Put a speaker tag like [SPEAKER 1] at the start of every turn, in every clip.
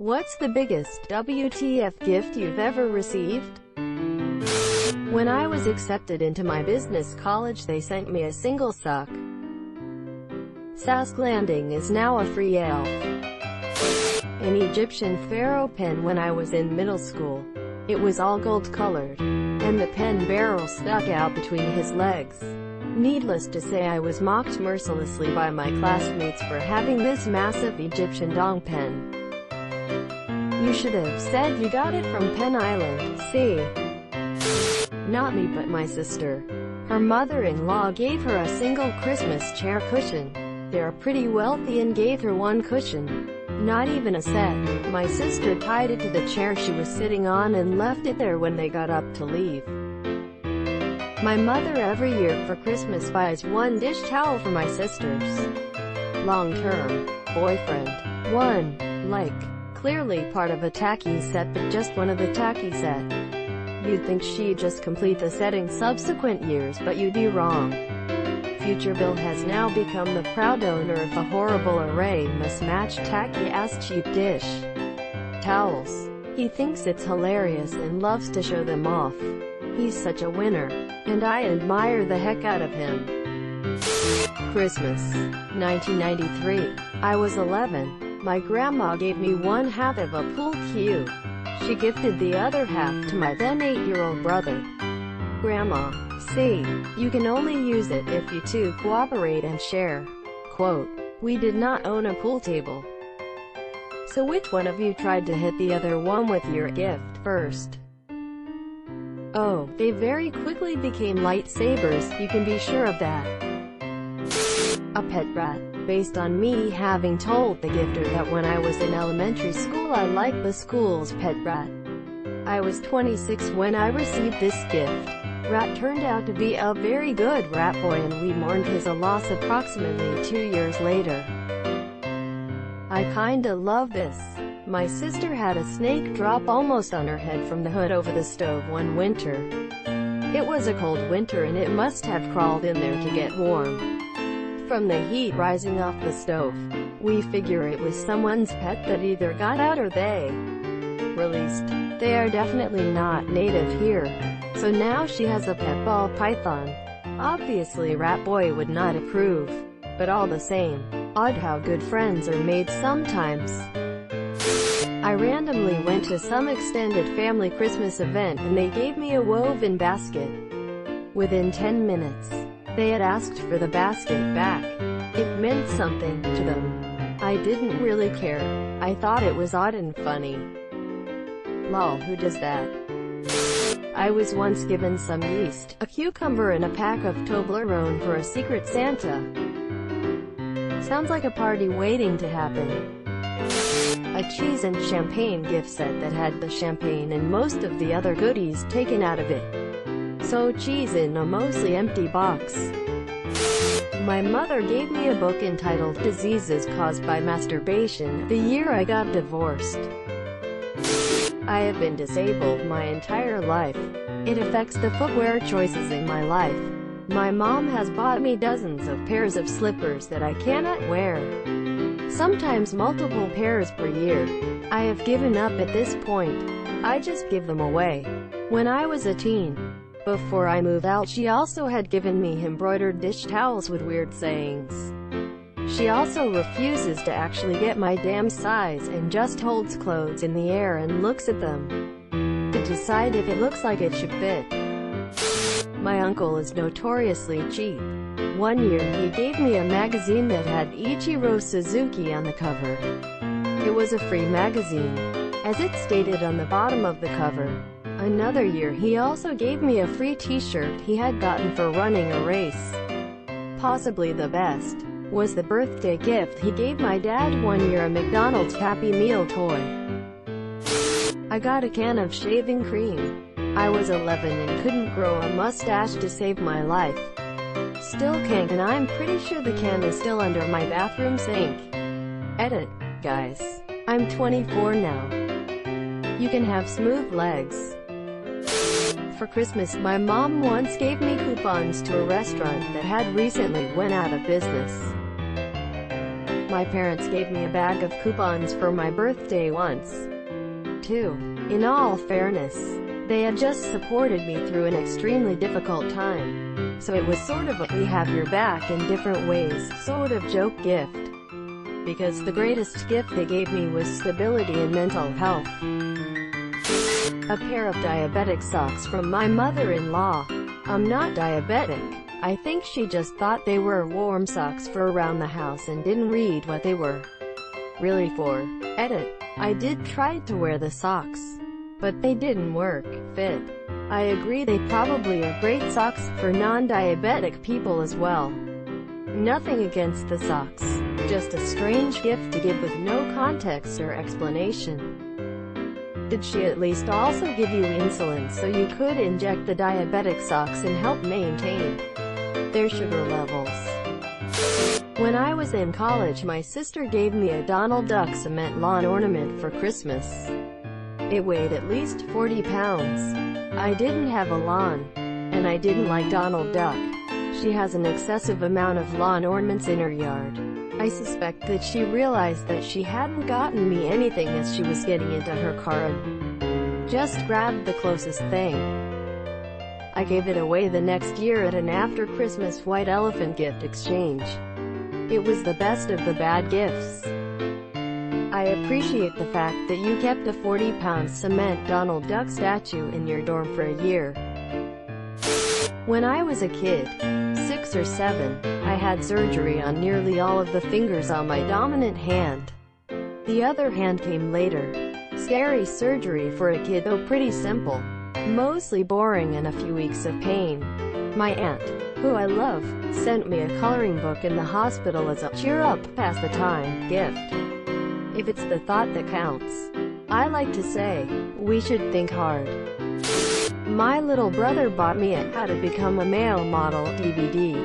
[SPEAKER 1] What's the biggest WTF gift you've ever received? When I was accepted into my business college, they sent me a single sock. Sask Landing is now a free elf. An Egyptian pharaoh pen when I was in middle school. It was all gold-colored, and the pen barrel stuck out between his legs. Needless to say, I was mocked mercilessly by my classmates for having this massive Egyptian dong pen. You should have said you got it from Pen Island, see? Not me, but my sister. Her mother-in-law gave her a single Christmas chair cushion. They're pretty wealthy and gave her one cushion. Not even a set. My sister tied it to the chair she was sitting on and left it there when they got up to leave. My mother every year for Christmas buys one dish towel for my sisters. Long-term boyfriend. One. Like. Clearly part of a tacky set, but just one of the tacky set. You'd think she'd just complete the set in subsequent years, but you'd be wrong. Future Bill has now become the proud owner of a horrible array mismatched tacky-ass cheap dish towels. He thinks it's hilarious and loves to show them off. He's such a winner, and I admire the heck out of him. Christmas, 1993. I was 11. My grandma gave me one half of a pool cue. She gifted the other half to my then 8-year-old brother. Grandma, see, you can only use it if you two cooperate and share. Quote, we did not own a pool table. So which one of you tried to hit the other one with your gift first? Oh, they very quickly became lightsabers, you can be sure of that. A pet rat. Based on me having told the gifter that when I was in elementary school I liked the school's pet rat. I was 26 when I received this gift. Rat turned out to be a very good rat boy, and we mourned his loss approximately 2 years later. I kinda love this. My sister had a snake drop almost on her head from the hood over the stove one winter. It was a cold winter and it must have crawled in there to get warm. From the heat rising off the stove, we figure it was someone's pet that either got out or they released. They are definitely not native here, so now she has a pet ball python. Obviously Rat Boy would not approve, but all the same, odd how good friends are made sometimes. I randomly went to some extended family Christmas event and they gave me a woven basket. Within 10 minutes, they had asked for the basket back. It meant something to them. I didn't really care. I thought it was odd and funny. Lol, who does that? I was once given some yeast, a cucumber and a pack of Toblerone for a secret Santa. Sounds like a party waiting to happen. A cheese and champagne gift set that had the champagne and most of the other goodies taken out of it. So cheese in a mostly empty box. My mother gave me a book entitled Diseases Caused by Masturbation, the year I got divorced. I have been disabled my entire life. It affects the footwear choices in my life. My mom has bought me dozens of pairs of slippers that I cannot wear. Sometimes multiple pairs per year. I have given up at this point. I just give them away. When I was a teen, before I moved out, she also had given me embroidered dish towels with weird sayings. She also refuses to actually get my damn size and just holds clothes in the air and looks at them to decide if it looks like it should fit. My uncle is notoriously cheap. One year he gave me a magazine that had Ichiro Suzuki on the cover. It was a free magazine, as it stated on the bottom of the cover. Another year he also gave me a free t-shirt he had gotten for running a race. Possibly the best was the birthday gift he gave my dad one year, a McDonald's Happy Meal toy. I got a can of shaving cream. I was 11 and couldn't grow a mustache to save my life. Still can't, and I'm pretty sure the can is still under my bathroom sink. Edit. Guys, I'm 24 now. You can have smooth legs. For Christmas, my mom once gave me coupons to a restaurant that had recently went out of business. My parents gave me a bag of coupons for my birthday once. 2. In all fairness, they had just supported me through an extremely difficult time. So it was sort of a "we have your back in different ways" sort of joke gift. Because the greatest gift they gave me was stability and mental health. A pair of diabetic socks from my mother-in-law. I'm not diabetic. I think she just thought they were warm socks for around the house and didn't read what they were really for. Edit. I did try to wear the socks, but they didn't fit. I agree they probably are great socks for non-diabetic people as well. Nothing against the socks, just a strange gift to give with no context or explanation. Did she at least also give you insulin so you could inject the diabetic socks and help maintain their sugar levels? When I was in college, my sister gave me a Donald Duck cement lawn ornament for Christmas. It weighed at least 40 pounds. I didn't have a lawn, and I didn't like Donald Duck. She has an excessive amount of lawn ornaments in her yard. I suspect that she realized that she hadn't gotten me anything as she was getting into her car and just grabbed the closest thing. I gave it away the next year at an after-Christmas white elephant gift exchange. It was the best of the bad gifts. I appreciate the fact that you kept a 40-pound cement Donald Duck statue in your dorm for a year. When I was a kid, 6 or 7, I had surgery on nearly all of the fingers on my dominant hand. The other hand came later. Scary surgery for a kid, though pretty simple. Mostly boring and a few weeks of pain. My aunt, who I love, sent me a coloring book in the hospital as a cheer up, pass the time gift. If it's the thought that counts. I like to say, we should think hard. My little brother bought me a How to Become a Male Model DVD.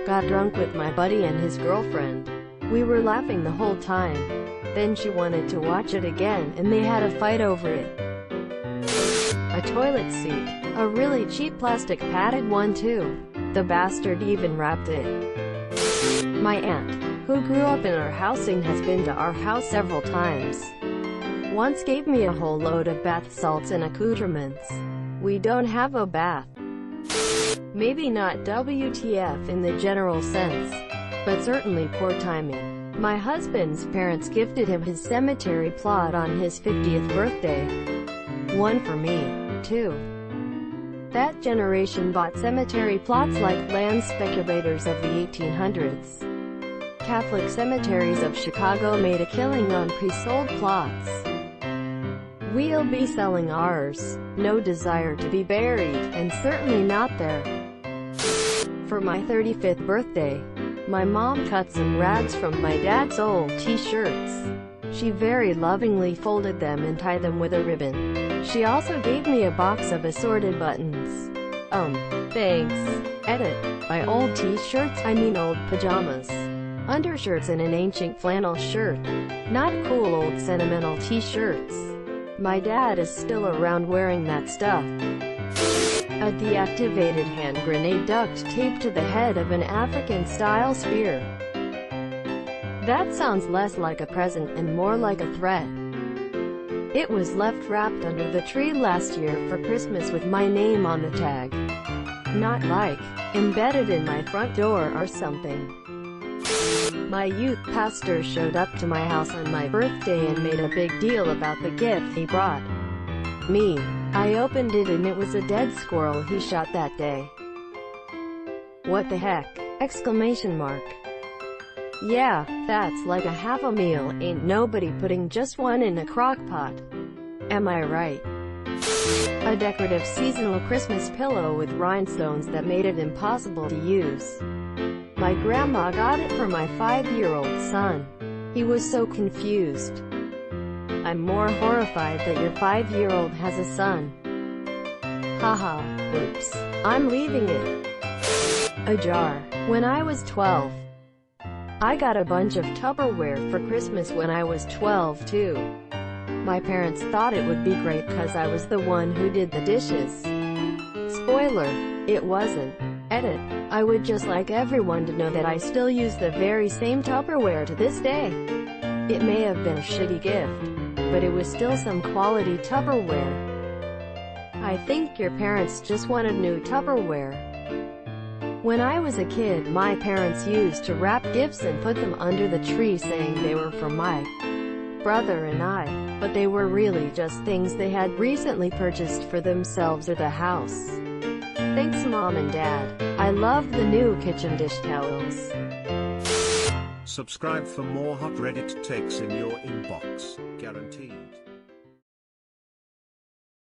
[SPEAKER 1] Got drunk with my buddy and his girlfriend. We were laughing the whole time. Then she wanted to watch it again and they had a fight over it. A toilet seat. A really cheap plastic padded one too. The bastard even wrapped it. My aunt, who grew up in our housing, has been to our house several times. Once gave me a whole load of bath salts and accoutrements. We don't have a bath. Maybe not WTF in the general sense, but certainly poor timing. My husband's parents gifted him his cemetery plot on his 50th birthday. One for me, too. That generation bought cemetery plots like land speculators of the 1800s. Catholic cemeteries of Chicago made a killing on pre-sold plots. We'll be selling ours. No desire to be buried, and certainly not there. For my 35th birthday, my mom cut some rags from my dad's old t-shirts. She very lovingly folded them and tied them with a ribbon. She also gave me a box of assorted buttons. Thanks. Edit. By old t-shirts, I mean old pajamas, undershirts and an ancient flannel shirt. Not cool old sentimental t-shirts. My dad is still around wearing that stuff. A deactivated hand grenade duct taped to the head of an African-style spear. That sounds less like a present and more like a threat. It was left wrapped under the tree last year for Christmas with my name on the tag. Not like embedded in my front door or something. My youth pastor showed up to my house on my birthday and made a big deal about the gift he brought me. I opened it and it was a dead squirrel he shot that day. What the heck? Exclamation mark. Yeah, that's like a half a meal. Ain't nobody putting just one in a crock pot. Am I right? A decorative seasonal Christmas pillow with rhinestones that made it impossible to use. My grandma got it for my 5-year-old son. He was so confused. I'm more horrified that your 5-year-old has a son. Haha, oops. I'm leaving it ajar. When I was 12, I got a bunch of Tupperware for Christmas when I was 12 too. My parents thought it would be great cause I was the one who did the dishes. Spoiler, it wasn't. Edit. I would just like everyone to know that I still use the very same Tupperware to this day. It may have been a shitty gift, but it was still some quality Tupperware. I think your parents just wanted new Tupperware. When I was a kid, my parents used to wrap gifts and put them under the tree saying they were for my brother and I, but they were really just things they had recently purchased for themselves or the house. Thanks Mom and Dad. I love the new kitchen dish towels.
[SPEAKER 2] Subscribe for more hot Reddit takes in your inbox, guaranteed.